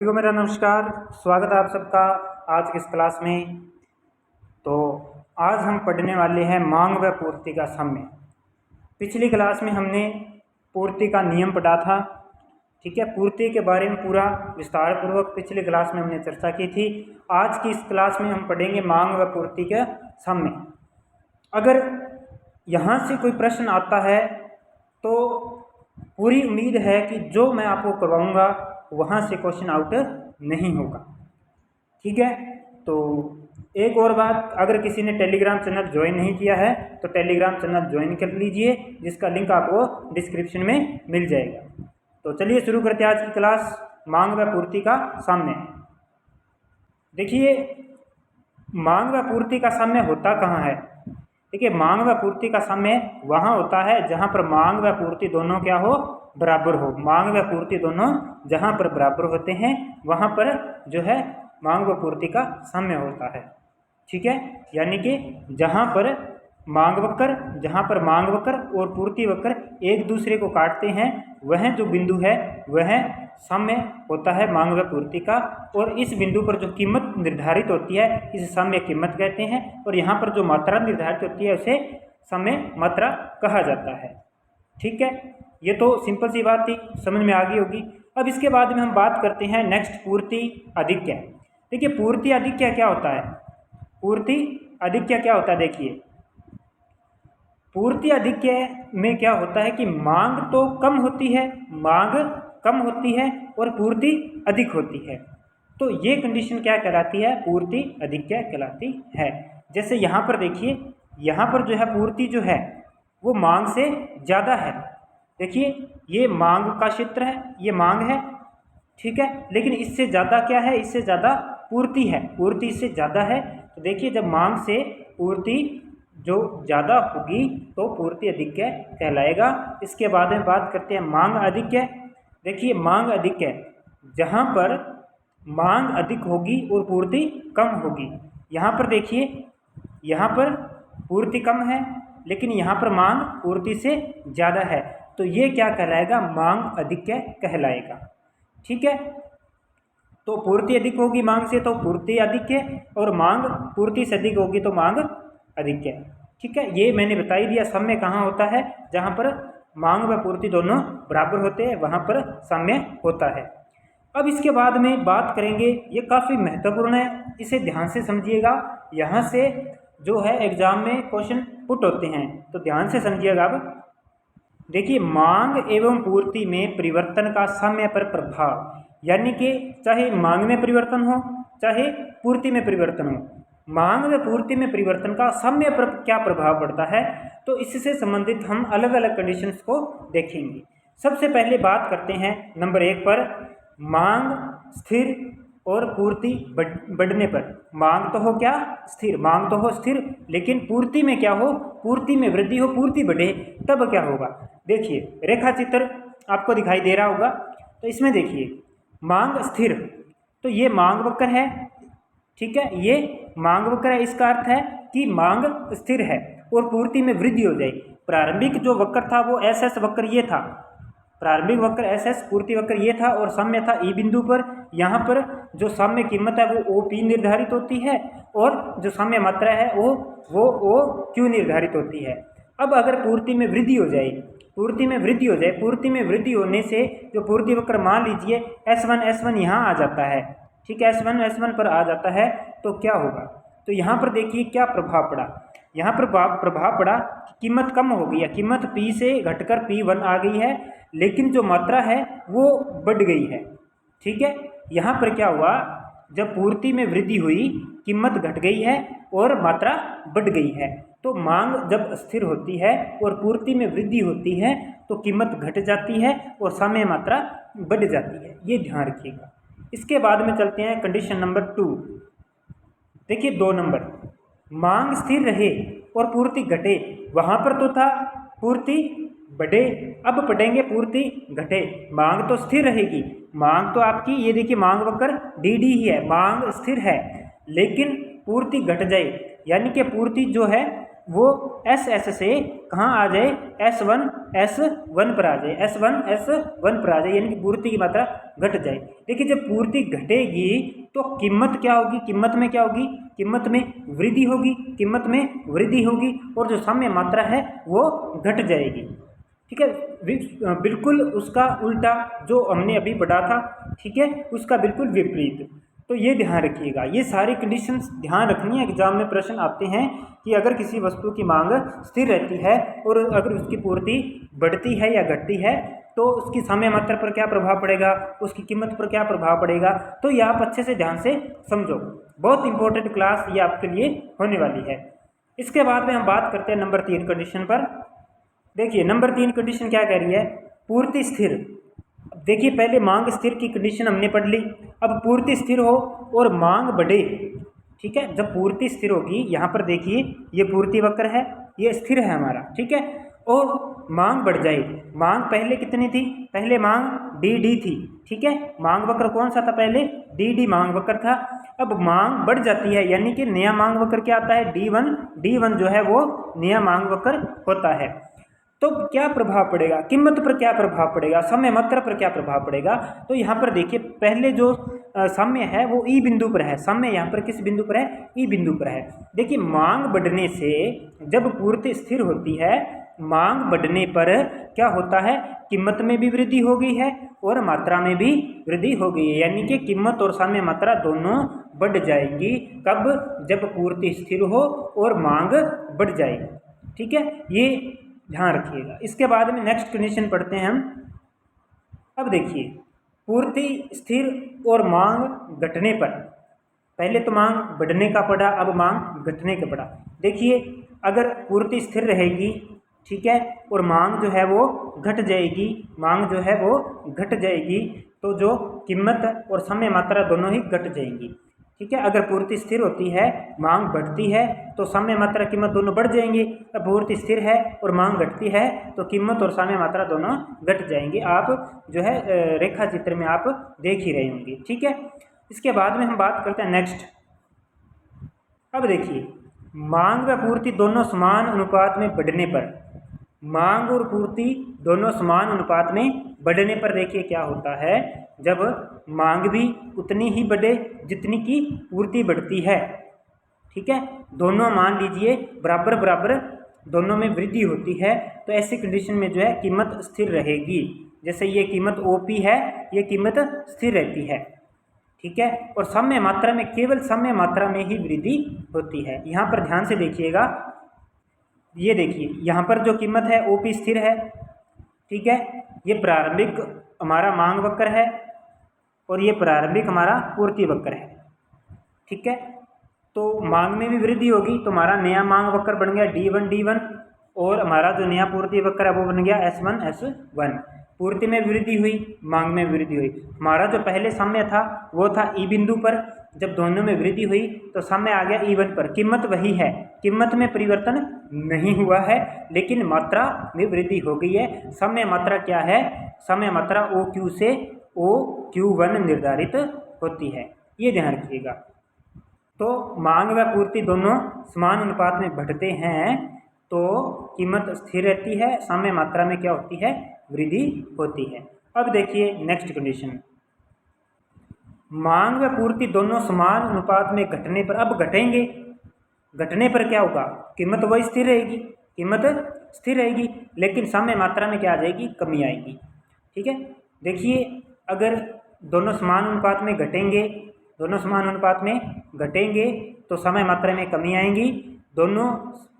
को मेरा नमस्कार। स्वागत है आप सबका आज की इस क्लास में। तो आज हम पढ़ने वाले हैं मांग व पूर्ति का साम्य। पिछली क्लास में हमने पूर्ति का नियम पढ़ा था, ठीक है। पूर्ति के बारे में पूरा विस्तार पूर्वक पिछली क्लास में हमने चर्चा की थी। आज की इस क्लास में हम पढ़ेंगे मांग व पूर्ति का साम्य। अगर यहाँ से कोई प्रश्न आता है तो पूरी उम्मीद है कि जो मैं आपको करवाऊँगा वहाँ से क्वेश्चन आउट नहीं होगा, ठीक है। तो एक और बात, अगर किसी ने टेलीग्राम चैनल ज्वाइन नहीं किया है तो टेलीग्राम चैनल ज्वाइन कर लीजिए, जिसका लिंक आपको डिस्क्रिप्शन में मिल जाएगा। तो चलिए शुरू करते हैं आज की क्लास, मांग व पूर्ति का साम्य। देखिए, मांग व पूर्ति का साम्य होता कहाँ है? देखिए, मांग व पूर्ति का साम्य वहाँ होता है जहाँ पर मांग व पूर्ति दोनों क्या हो, बराबर हो। मांग व पूर्ति दोनों जहाँ पर बराबर होते हैं वहाँ पर जो है मांग व पूर्ति का साम्य होता है, ठीक है। यानी कि जहाँ पर मांग वक्र और पूर्ति वक्र एक दूसरे को काटते हैं, वह जो बिंदु है वह साम्य होता है मांग व पूर्ति का। और इस बिंदु पर जो कीमत निर्धारित होती है इसे साम्य कीमत कहते हैं, और यहाँ पर जो मात्रा निर्धारित होती है उसे साम्य मात्रा कहा जाता है, ठीक है। ये तो सिंपल सी बात थी, समझ में आ गई होगी। अब इसके बाद में हम बात करते हैं नेक्स्ट, पूर्ति अधिक्य। देखिए, पूर्ति अधिक्य क्या होता है? पूर्ति अधिक्य क्या होता है? देखिए, पूर्ति अधिक्य में क्या होता है कि मांग तो कम होती है, और पूर्ति अधिक होती है। तो ये कंडीशन क्या कहलाती है? पूर्ति अधिक्य कहलाती है। जैसे यहाँ पर देखिए, यहाँ पर जो है पूर्ति जो है वो मांग से ज़्यादा है। देखिए, ये मांग का क्षेत्र है, ये मांग है, ठीक है। लेकिन इससे ज़्यादा क्या है? इससे ज़्यादा पूर्ति है, पूर्ति इससे ज़्यादा है। तो देखिए, जब मांग से पूर्ति जो ज़्यादा होगी तो पूर्ति अधिक्य कहलाएगा। इसके बाद में बात करते हैं मांग अधिक्य। देखिए, मांग अधिक्य जहाँ पर मांग अधिक होगी और पूर्ति कम होगी। यहाँ पर देखिए, यहाँ पर पूर्ति कम है लेकिन यहाँ पर मांग पूर्ति से ज़्यादा है, तो ये क्या कहलाएगा? मांग अधिक्य कहलाएगा, ठीक है। तो पूर्ति अधिक होगी मांग से तो पूर्ति अधिक्य, और मांग पूर्ति से अधिक होगी तो मांग अधिक्य, ठीक है। ये मैंने बता ही दिया। साम्य कहाँ होता है? जहाँ पर मांग व पूर्ति दोनों बराबर होते हैं वहाँ पर साम्य होता है। अब इसके बाद में बात करेंगे, ये काफ़ी महत्वपूर्ण है, इसे ध्यान से समझिएगा। यहाँ से जो है एग्जाम में क्वेश्चन पुट होते हैं, तो ध्यान से समझिएगा। अब देखिए, मांग एवं पूर्ति में परिवर्तन का साम्य पर प्रभाव, यानी कि चाहे मांग में परिवर्तन हो चाहे पूर्ति में परिवर्तन हो, मांग व पूर्ति में परिवर्तन का साम्य पर क्या प्रभाव पड़ता है, तो इससे संबंधित हम अलग अलग कंडीशंस को देखेंगे। सबसे पहले बात करते हैं नंबर 1 पर, मांग स्थिर और पूर्ति बढ़ने पर। मांग तो हो क्या? स्थिर। मांग तो हो स्थिर, लेकिन पूर्ति में क्या हो? पूर्ति में वृद्धि हो, पूर्ति बढ़े, तब क्या होगा? देखिए, रेखा चित्र आपको दिखाई दे रहा होगा। तो इसमें देखिए, मांग स्थिर, तो ये मांग वक्र है, ठीक है, ये मांग वक्र है। इसका अर्थ है कि मांग स्थिर है और पूर्ति में वृद्धि हो जाएगी। प्रारंभिक जो वक्र था वो SS वक्र ये था, प्रारंभिक वक्र SS, पूर्ति वक्र ये था, और साम्य था E बिंदु पर। यहाँ पर जो साम्य कीमत है वो OP निर्धारित होती है, और जो साम्य मात्रा है वो OQ निर्धारित होती है। अब अगर पूर्ति में वृद्धि हो जाए, पूर्ति में वृद्धि होने से जो पूर्ति वक्र मान लीजिए S1 यहाँ आ जाता है, ठीक है, S1 पर आ जाता है, तो क्या होगा? तो यहाँ पर देखिए क्या प्रभाव पड़ा। यहाँ पर प्रभाव पड़ा कि कीमत कम हो गई है, कीमत P से घटकर P1 आ गई है, लेकिन जो मात्रा है वो बढ़ गई है, ठीक है। यहाँ पर क्या हुआ? जब पूर्ति में वृद्धि हुई, कीमत घट गई है और मात्रा बढ़ गई है। तो मांग जब स्थिर होती है और पूर्ति में वृद्धि होती है तो कीमत घट जाती है और साम्य मात्रा बढ़ जाती है, ये ध्यान रखिएगा। इसके बाद में चलते हैं कंडीशन नंबर 2। देखिए 2 नंबर, मांग स्थिर रहे और पूर्ति घटे। वहाँ पर तो था पूर्ति बढ़े, अब पढ़ेंगे पूर्ति घटे। मांग तो स्थिर रहेगी, मांग तो आपकी ये देखिए मांग वक्र DD ही है, मांग स्थिर है, लेकिन पूर्ति घट जाए, यानी कि पूर्ति जो है वो एस से कहाँ आ जाए, S1 पर आ जाए, S1 पर आ जाए, यानी कि पूर्ति की मात्रा घट जाए। देखिए जब पूर्ति घटेगी तो कीमत क्या होगी, कीमत में क्या होगी, कीमत में वृद्धि होगी, कीमत में वृद्धि होगी, और जो साम्य मात्रा है वो घट जाएगी। ठीक है, बिल्कुल उसका उल्टा जो हमने अभी पढ़ा था, ठीक है, उसका बिल्कुल विपरीत। तो ये ध्यान रखिएगा, ये सारी कंडीशंस ध्यान रखनी है। एग्जाम में प्रश्न आते हैं कि अगर किसी वस्तु की मांग स्थिर रहती है और अगर उसकी पूर्ति बढ़ती है या घटती है तो उसकी समय मात्रा पर क्या प्रभाव पड़ेगा, उसकी कीमत पर क्या प्रभाव पड़ेगा। तो ये आप अच्छे से ध्यान से समझो, बहुत इंपॉर्टेंट क्लास ये आपके लिए होने वाली है। इसके बाद में हम बात करते हैं नंबर 3 कंडीशन पर। देखिए नंबर 3 कंडीशन क्या कह रही है, पूर्ति स्थिर। देखिए पहले मांग स्थिर की कंडीशन हमने पढ़ ली, अब पूर्ति स्थिर हो और मांग बढ़े। ठीक है, जब पूर्ति स्थिर होगी, यहाँ पर देखिए ये पूर्ति वक्र है, ये स्थिर है हमारा, ठीक है, और मांग बढ़ जाए। मांग पहले कितनी थी, पहले मांग डी थी, ठीक है, मांग वक्र कौन सा था पहले, डी मांग वक्र था। अब मांग बढ़ जाती है, यानी कि नया मांग वक्र क्या आता है, डी1 जो है वो नया मांग वक्र होता है। तो क्या प्रभाव पड़ेगा, कीमत पर क्या प्रभाव पड़ेगा, समय मात्रा पर क्या प्रभाव पड़ेगा। तो यहाँ पर देखिए पहले जो साम्य है वो ई बिंदु पर है, साम्य यहाँ पर किस बिंदु पर है, ई बिंदु पर है। देखिए मांग बढ़ने से जब पूर्ति स्थिर होती है, मांग बढ़ने पर क्या होता है, कीमत में भी वृद्धि हो गई है और मात्रा में भी वृद्धि हो गई है, यानी कि कीमत और साम्य मात्रा दोनों बढ़ जाएंगी। कब, जब पूर्ति स्थिर हो और मांग बढ़ जाए। ठीक है, ये ध्यान रखिएगा। इसके बाद में नेक्स्ट कंडीशन पढ़ते हैं हम। अब देखिए पूर्ति स्थिर और मांग घटने पर, पहले तो मांग बढ़ने का पढ़ा, अब मांग घटने का पढ़ा। देखिए अगर पूर्ति स्थिर रहेगी, ठीक है, और मांग जो है वो घट जाएगी, मांग जो है वो घट जाएगी, तो जो कीमत और समय मात्रा दोनों ही घट जाएंगी। ठीक है, अगर पूर्ति स्थिर होती है, मांग बढ़ती है, तो समय मात्रा कीमत दोनों बढ़ जाएंगे। अब पूर्ति स्थिर है और मांग घटती है तो कीमत और समय मात्रा दोनों घट जाएंगे। आप जो है रेखा चित्र में आप देख ही रहे होंगे। ठीक है, इसके बाद में हम बात करते हैं नेक्स्ट। अब देखिए मांग व पूर्ति दोनों समान अनुपात में बढ़ने पर, मांग और पूर्ति दोनों समान अनुपात में बढ़ने पर देखिए क्या होता है, जब मांग भी उतनी ही बढ़े जितनी की पूर्ति बढ़ती है। ठीक है, दोनों मान लीजिए बराबर बराबर दोनों में वृद्धि होती है, तो ऐसी कंडीशन में जो है कीमत स्थिर रहेगी। जैसे ये कीमत OP है, ये कीमत स्थिर रहती है। ठीक है, और साम्य मात्रा में, केवल साम्य मात्रा में ही वृद्धि होती है। यहाँ पर ध्यान से देखिएगा, ये देखिए यहाँ पर जो कीमत है OP स्थिर है। ठीक है, ये प्रारंभिक हमारा मांग वक्र है और ये प्रारंभिक हमारा पूर्ति वक्र है। ठीक है, तो मांग में भी वृद्धि होगी तो हमारा नया मांग वक्र बन गया D1 और हमारा जो नया पूर्ति वक्र है वो बन गया S1 पूर्ति में वृद्धि हुई, मांग में वृद्धि हुई। हमारा जो पहले साम्य था वो था ई बिंदु पर, जब दोनों में वृद्धि हुई तो साम्य आ गया E1 पर। कीमत वही है, कीमत में परिवर्तन नहीं हुआ है, लेकिन मात्रा में वृद्धि हो गई है। साम्य मात्रा क्या है, साम्य मात्रा OQ से OQ1 निर्धारित होती है, ये ध्यान रखिएगा। तो मांग व पूर्ति दोनों समान अनुपात में बढ़ते हैं तो कीमत स्थिर रहती है, साम्य मात्रा में क्या होती है, वृद्धि होती है। अब देखिए नेक्स्ट कंडीशन, मांग व पूर्ति दोनों समान अनुपात में घटने पर, अब घटेंगे, घटने पर क्या होगा, कीमत वही स्थिर रहेगी, कीमत स्थिर रहेगी, लेकिन साम्य मात्रा में क्या आ जाएगी, कमी आएगी। ठीक है, देखिए अगर दोनों समान अनुपात में घटेंगे, दोनों समान अनुपात में घटेंगे तो समय मात्रा में कमी आएगी। दोनों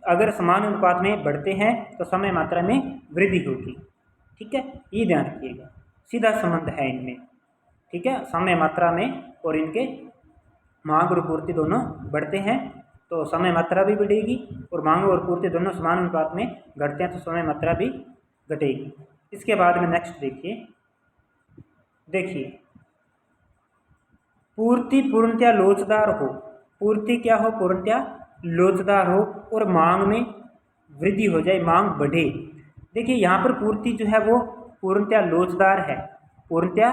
अगर समान अनुपात में बढ़ते हैं तो समय मात्रा में वृद्धि होगी। ठीक है, ये ध्यान रखिएगा, सीधा संबंध है इनमें। ठीक है, समय मात्रा में और इनके मांग और पूर्ति दोनों बढ़ते हैं तो समय मात्रा भी बढ़ेगी, और मांग और पूर्ति दोनों समान अनुपात में घटते हैं तो समय मात्रा भी घटेगी। इसके बाद में नेक्स्ट देखिए पूर्ति पूर्णतया लोचदार हो, पूर्ति क्या हो, पूर्णतया लोचदार हो और मांग में वृद्धि हो जाए, मांग बढ़े। देखिए यहाँ पर पूर्ति जो है वो पूर्णतया लोचदार है, पूर्णतया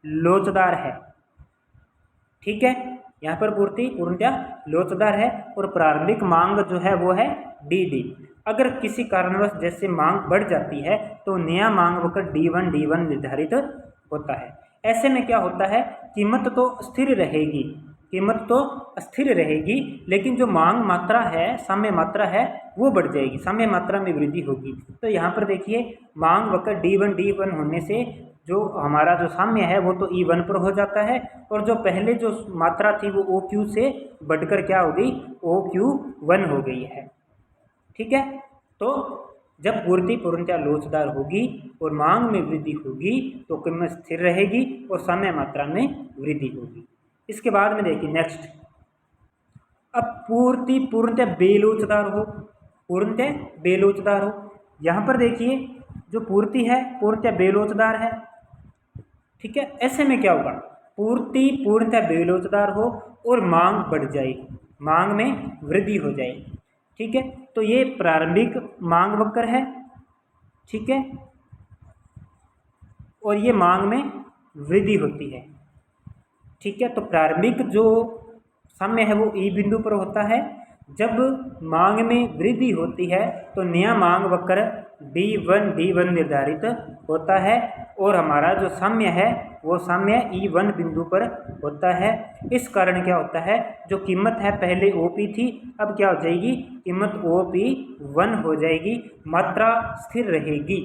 लोचदार है। ठीक है, यहाँ पर पूर्ति पूर्णतः लोचदार है और प्रारंभिक मांग जो है वो है डी। अगर किसी कारणवश जैसे मांग बढ़ जाती है तो नया मांग वक्र D1 निर्धारित होता है। ऐसे में क्या होता है, कीमत तो स्थिर रहेगी, कीमत तो स्थिर रहेगी, लेकिन जो मांग मात्रा है, साम्य मात्रा है, वो बढ़ जाएगी, साम्य मात्रा में वृद्धि होगी। तो यहाँ पर देखिए मांग वक्र D1 होने से जो हमारा जो साम्य है वो तो E1 पर हो जाता है, और जो पहले जो मात्रा थी वो OQ से बढ़कर क्या हो गई, OQ1 हो गई है। ठीक है, तो जब पूर्ति पूर्णतः लोचदार होगी और मांग में वृद्धि होगी तो कीमत स्थिर रहेगी और साम्य मात्रा में वृद्धि होगी। इसके बाद में देखिए नेक्स्ट, अब पूर्ति पूर्णतः बेलोचदार हो, पूर्णतः बेलोचदार हो। यहाँ पर देखिए जो पूर्ति है पूर्णतः बेलोचदार है। ठीक है, ऐसे में क्या होगा, पूर्ति पूर्णतः बेलोचदार हो और मांग बढ़ जाएगी, मांग में वृद्धि हो जाएगी। ठीक है, तो ये प्रारंभिक मांग वक्र है। ठीक है, और ये मांग में वृद्धि होती है। ठीक है, तो प्रारंभिक जो साम्य है वो ई बिंदु पर होता है। जब मांग में वृद्धि होती है तो नया मांग वक्र D1 निर्धारित होता है और हमारा जो साम्य है वो साम्य E1 बिंदु पर होता है। इस कारण क्या होता है, जो कीमत है पहले OP थी, अब क्या हो जाएगी, कीमत OP1 हो जाएगी, मात्रा स्थिर रहेगी।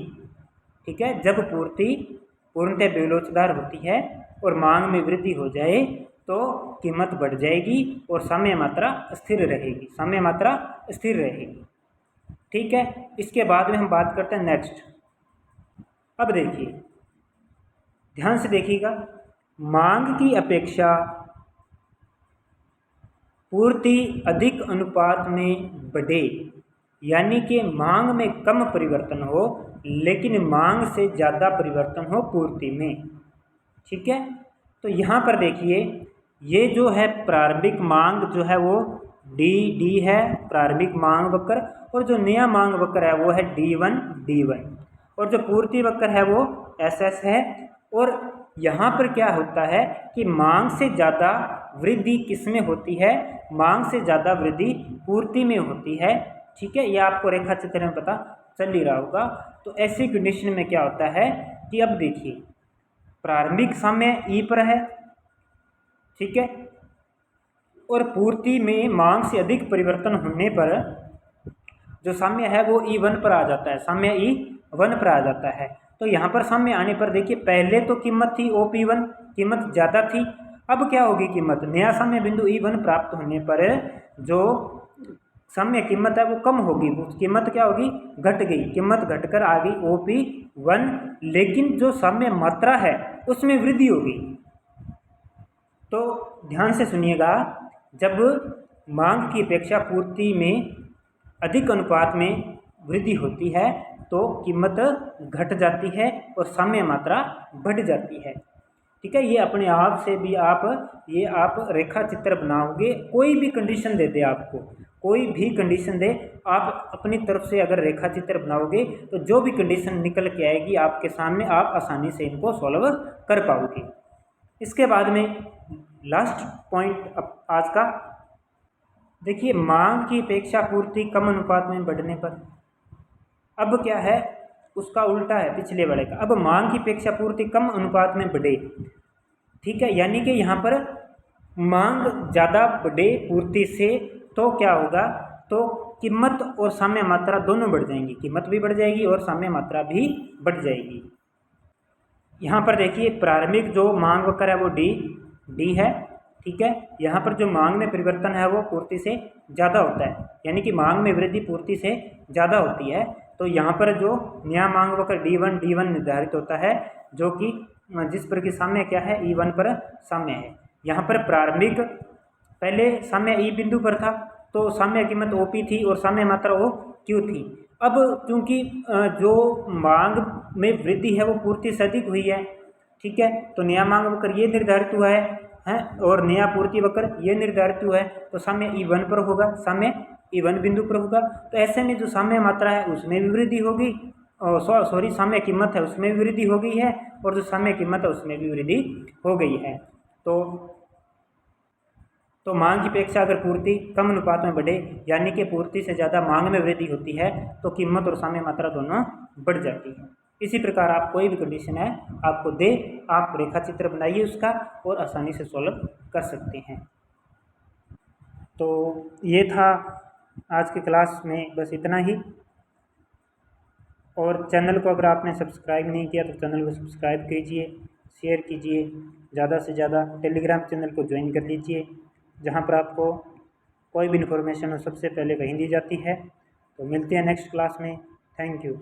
ठीक है, जब पूर्ति पूर्णतः बेलोचदार होती है और मांग में वृद्धि हो जाए तो कीमत बढ़ जाएगी और साम्य मात्रा स्थिर रहेगी, साम्य मात्रा स्थिर रहेगी। ठीक है, इसके बाद में हम बात करते हैं नेक्स्ट। अब देखिए ध्यान से देखिएगा, मांग की अपेक्षा पूर्ति अधिक अनुपात में बढ़े, यानी कि मांग में कम परिवर्तन हो लेकिन मांग से ज़्यादा परिवर्तन हो पूर्ति में। ठीक है, तो यहाँ पर देखिए ये जो है प्रारंभिक मांग जो है वो डी है, प्रारंभिक मांग वक्र, और जो नया मांग वक्र है वो है D1 और जो पूर्ति वक्र है वो SS है। और यहाँ पर क्या होता है कि मांग से ज़्यादा वृद्धि किस में होती है, मांग से ज़्यादा वृद्धि पूर्ति में होती है। ठीक है, यह आपको रेखा चित्र में पता चल ही रहा होगा। तो ऐसी कंडीशन में क्या होता है कि अब देखिए प्रारंभिक साम्य ई पर है, ठीक है, और पूर्ति में मांग से अधिक परिवर्तन होने पर जो साम्य है वो E1 पर आ जाता है, साम्य E1 पर आ जाता है। तो यहाँ पर साम्य आने पर देखिए पहले तो कीमत थी OP1, कीमत ज़्यादा थी, अब क्या होगी कीमत, नया साम्य बिंदु E1 प्राप्त होने पर जो साम्य कीमत है वो कम होगी, कीमत क्या होगी, घट गई, कीमत घटकर आ गई OP1, लेकिन जो साम्य मात्रा है उसमें वृद्धि होगी। तो ध्यान से सुनिएगा, जब मांग की अपेक्षा पूर्ति में अधिक अनुपात में वृद्धि होती है तो कीमत घट जाती है और साम्य मात्रा बढ़ जाती है। ठीक है, ये अपने आप से भी आप रेखा चित्र बनाओगे, कोई भी कंडीशन दे दे आपको, कोई भी कंडीशन दे, आप अपनी तरफ से अगर रेखा चित्र बनाओगे तो जो भी कंडीशन निकल के आएगी आपके सामने, आप आसानी से इनको सॉल्व कर पाओगे। इसके बाद में लास्ट पॉइंट आज का देखिए, मांग की अपेक्षा पूर्ति कम अनुपात में बढ़ने पर अब क्या है, उसका उल्टा है पिछले वाले का। अब मांग की अपेक्षा पूर्ति कम अनुपात में बढ़े, ठीक है, यानी कि यहाँ पर मांग ज़्यादा बढ़े पूर्ति से तो क्या होगा, तो कीमत और साम्य मात्रा दोनों बढ़ जाएंगी, कीमत भी बढ़ जाएगी और साम्य मात्रा भी बढ़ जाएगी। यहाँ पर देखिए प्रारंभिक जो मांग वक्र है वो डी है। ठीक है, यहाँ पर जो मांग में परिवर्तन है वो पूर्ति से ज़्यादा होता है, यानी कि मांग में वृद्धि पूर्ति से ज़्यादा होती है। तो यहाँ पर जो नया मांग वक्र D1 निर्धारित होता है, जो कि जिस पर कि साम्य क्या है, E1 पर साम्य है। यहाँ पर प्रारंभिक पहले साम्य E बिंदु पर था तो साम्य कीमत OP थी और साम्य मात्रा OQ थी। अब क्योंकि जो मांग में वृद्धि है वो पूर्ति से अधिक हुई है, ठीक है, तो नया मांग वक्र ये निर्धारित हुआ है और नया पूर्ति वक्र ये निर्धारित हुआ है, तो साम्य E1 पर होगा, साम्य E1 बिंदु पर होगा। तो ऐसे में जो साम्य मात्रा है उसमें भी वृद्धि होगी, सॉरी साम्य कीमत है उसमें भी वृद्धि हो गई है, और जो साम्य कीमत है उसमें भी वृद्धि हो गई है। तो तो मांग की अपेक्षा अगर पूर्ति कम अनुपात में बढ़े, यानी कि पूर्ति से ज़्यादा मांग में वृद्धि होती है, तो कीमत और साम्य मात्रा दोनों बढ़ जाती है। इसी प्रकार आप कोई भी कंडीशन है आपको दे, आप रेखा चित्र बनाइए उसका और आसानी से सॉल्व कर सकते हैं। तो ये था आज की क्लास में, बस इतना ही। और चैनल को अगर आपने सब्सक्राइब नहीं किया तो चैनल को सब्सक्राइब कीजिए, शेयर कीजिए, ज़्यादा से ज़्यादा टेलीग्राम चैनल को ज्वाइन कर लीजिए, जहाँ पर आपको कोई भी इन्फॉर्मेशन हो सबसे पहले वहीं दी जाती है। तो मिलते हैं नेक्स्ट क्लास में। Thank you.